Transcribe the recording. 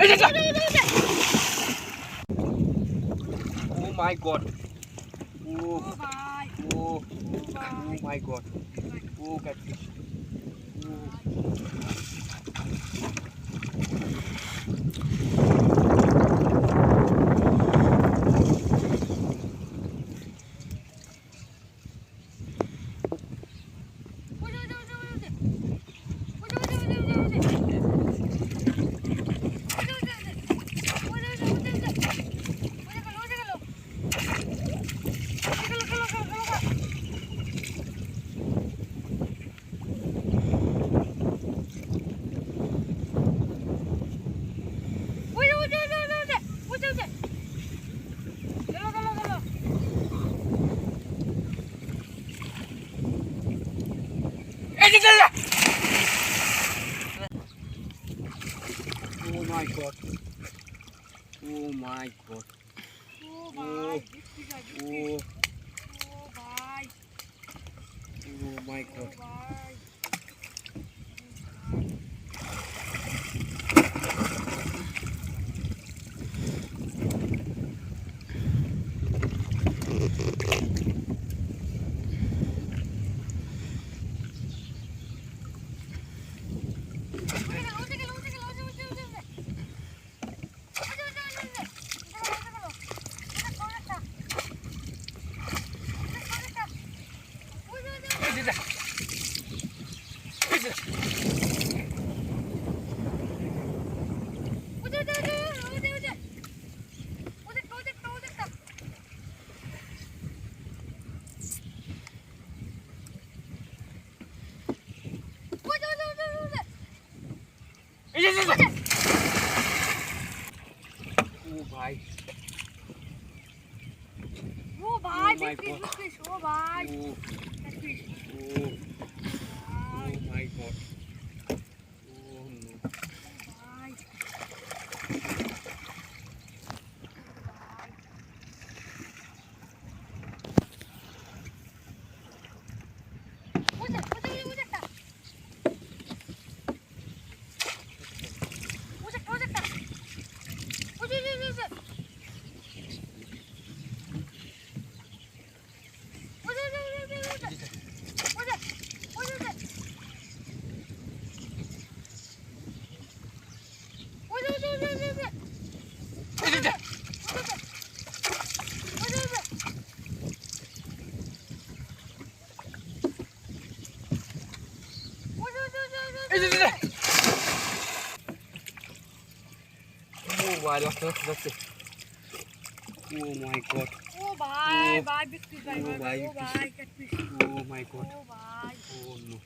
Oh my god. Oh, भाई oh, oh my god. Oh, catfish. Oh. Oh my god. Oh my god. ओ भाई Oh, ओ भाई oh my god. भाई Oh भाई. ओ भाई Oh my fish god. Fish oh भाई Oh, fish oh, oh my god. Oh no. भाई Oh भाई, look. Oh my god. ओ भाई भाई बिग फिश भाई ओ भाई, ओ भाई कैटफिश Oh my god. ओ भाई Oh no.